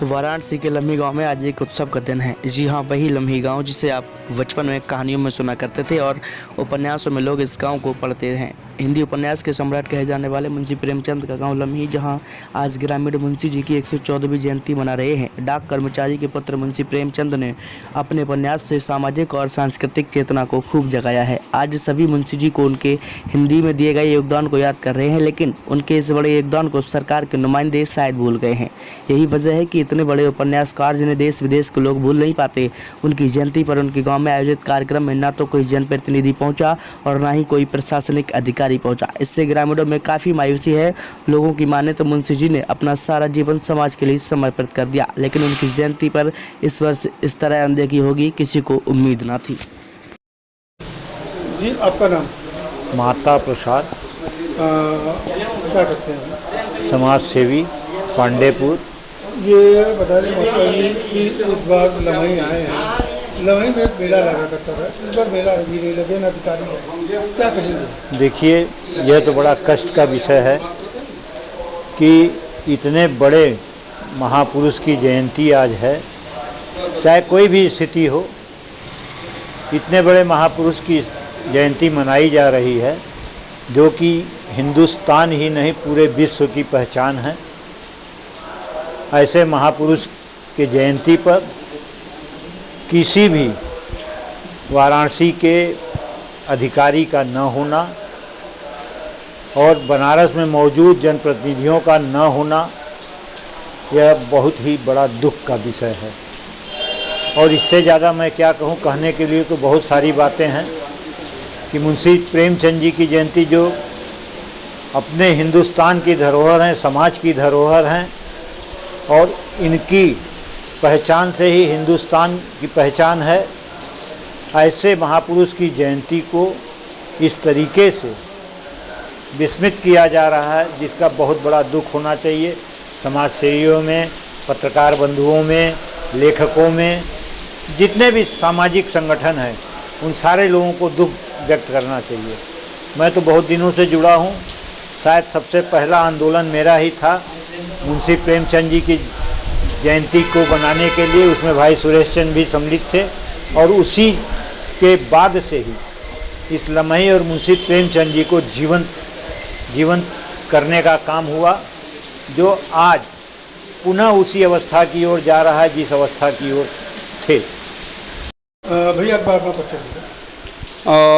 वाराणसी के लम्ही गांव में आज एक उत्सव का दिन है। जी हाँ, वही लम्ही गांव जिसे आप बचपन में कहानियों में सुना करते थे और उपन्यासों में लोग इस गांव को पढ़ते हैं। हिंदी उपन्यास के सम्राट कहे जाने वाले मुंशी प्रेमचंद का गांव लम्ही, जहां आज ग्रामीण मुंशी जी की 114वीं जयंती मना रहे हैं। डाक कर्मचारी के पुत्र मुंशी प्रेमचंद ने अपने उपन्यास से सामाजिक और सांस्कृतिक चेतना को खूब जगाया है। आज सभी मुंशी जी को उनके हिंदी में दिए गए योगदान को याद कर रहे हैं, लेकिन उनके इस बड़े योगदान को सरकार के नुमाइंदे शायद भूल गए हैं। यही वजह है कि इतने बड़े उपन्यासकार जिन्हें देश विदेश के लोग भूल नहीं पाते, उनकी जयंती पर उनके गांव में आयोजित कार्यक्रम में न तो कोई जनप्रतिनिधि पहुंचा और न ही कोई प्रशासनिक अधिकारी पहुंचा। इससे ग्रामीणों में काफ़ी मायूसी है। लोगों की माने तो मुंशी जी ने अपना सारा जीवन समाज के लिए समर्पित कर दिया, लेकिन उनकी जयंती पर इस वर्ष इस तरह अनदेखी होगी, किसी को उम्मीद न थी। जी, आपका नाम? माता प्रसाद। क्या करते हैं? समाज सेवी, पांडेपुर। ये बता दें माता जी कि इस बार लम्ही आए हैं। लम्ही में एक मेला लगा करता था, इस बार मेला भी नहीं लगे, न अधिकारी है। क्या कहेंगे? देखिए, यह तो बड़ा कष्ट का विषय है कि इतने बड़े महापुरुष की जयंती आज है। चाहे कोई भी स्थिति हो, इतने बड़े महापुरुष की जयंती मनाई जा रही है, जो कि हिंदुस्तान ही नहीं पूरे विश्व की पहचान है। ऐसे महापुरुष के जयंती पर किसी भी वाराणसी के अधिकारी का न होना और बनारस में मौजूद जनप्रतिनिधियों का न होना, यह बहुत ही बड़ा दुख का विषय है। और इससे ज़्यादा मैं क्या कहूँ, कहने के लिए तो बहुत सारी बातें हैं कि मुंशी प्रेमचंद जी की जयंती जो अपने हिंदुस्तान की धरोहर हैं, समाज की धरोहर हैं, और इनकी पहचान से ही हिंदुस्तान की पहचान है। ऐसे महापुरुष की जयंती को इस तरीके से विस्मित किया जा रहा है, जिसका बहुत बड़ा दुख होना चाहिए। समाज सेवियों में, पत्रकार बंधुओं में, लेखकों में, जितने भी सामाजिक संगठन हैं, उन सारे लोगों को दुख व्यक्त करना चाहिए। मैं तो बहुत दिनों से जुड़ा हूँ। शायद सबसे पहला आंदोलन मेरा ही था मुंशी प्रेमचंद जी की जयंती को बनाने के लिए। उसमें भाई सुरेश चंद्र भी सम्मिलित थे, और उसी के बाद से ही इस लम्ही और मुंशी प्रेमचंद जी को जीवंत करने का काम हुआ, जो आज पुनः उसी अवस्था की ओर जा रहा है जिस अवस्था की ओर थे। भैया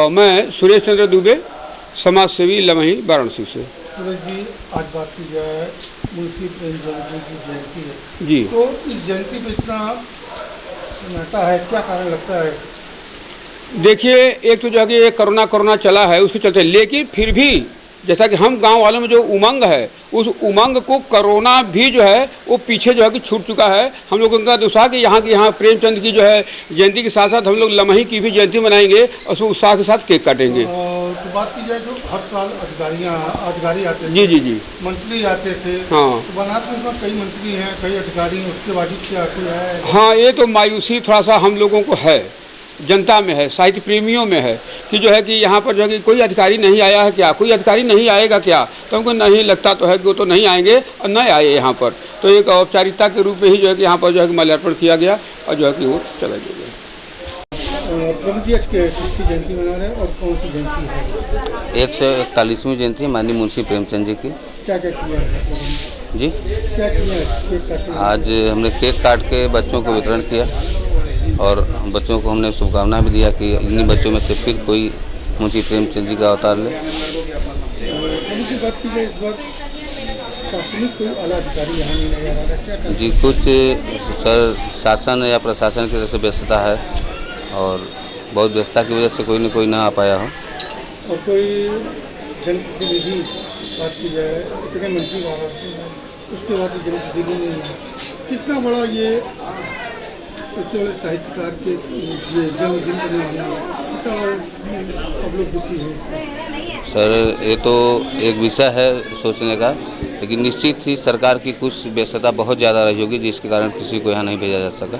मैं सुरेश चंद्र दुबे, समाज सेवी लम्ही, वाराणसी से। सुरेश जी, आज बात की जाए मुंशी प्रेमचंद जी की जयंती है जी, तो इस जयंती पे इतना सन्नाटा है, क्या कारण लगता है? देखिए, एक तो जो है कि ये कोरोना चला है, उसके चलते, लेकिन फिर भी जैसा कि हम गांव वालों में जो उमंग है, उस उमंग को कोरोना भी जो है वो पीछे जो है कि छूट चुका है। हम लोगों का उत्साह कि यहाँ प्रेमचंद की जो है जयंती के साथ साथ हम लोग लम्ही की भी जयंती मनाएंगे और उसमें उत्साह के साथ केक काटेंगे। तो बात की जाए, जो हर साल अधिकारी आते थे, जी, मंत्री आते थे। हाँ, तो बनारस में कई मंत्री हैं, कई अधिकारी, उसके बाद क्या है? हाँ, ये तो मायूसी थोड़ा सा हम लोगों को है, जनता में है, साहित्य प्रेमियों में है कि जो है कि यहाँ पर जो है कि कोई अधिकारी नहीं आया है क्या, कोई अधिकारी नहीं आएगा क्या। तो हमको नहीं लगता तो है कि वो तो नहीं आएंगे और नहीं आए यहाँ पर। तो एक औपचारिकता के रूप में ही जो है कि यहाँ पर जो है कि माल्यार्पण किया गया और जो है कि वो चला गया। प्रभु जी, आज किसकी जयंती मना रहे हैं और कौन सी जयंती है? 141वीं जयंती है माननीय मुंशी प्रेमचंद जी की। क्या किया है जी, क्या किया? आज हमने केक काट के बच्चों को वितरण किया और बच्चों को हमने शुभकामना भी दिया कि इन्हीं बच्चों में से फिर कोई मुंशी प्रेमचंद जी का अवतार ले। जी, कुछ सर शासन या प्रशासन की तरफ से व्यस्तता है और बहुत व्यस्तता की वजह से कोई न कोई ना आ पाया हो। और कोई जनप्रतिनिधि बात की जाए, इतने मंत्री उसके बाद जनप्रतिनिधि नहीं है। कितना बड़ा ये साहित्यकार के जन्मदिन अब लोग दुखी हैं। सर, ये तो एक विषय है सोचने का, लेकिन निश्चित ही सरकार की कुछ व्यस्तता बहुत ज़्यादा रही होगी, जिसके कारण किसी को यहाँ नहीं भेजा जा सका।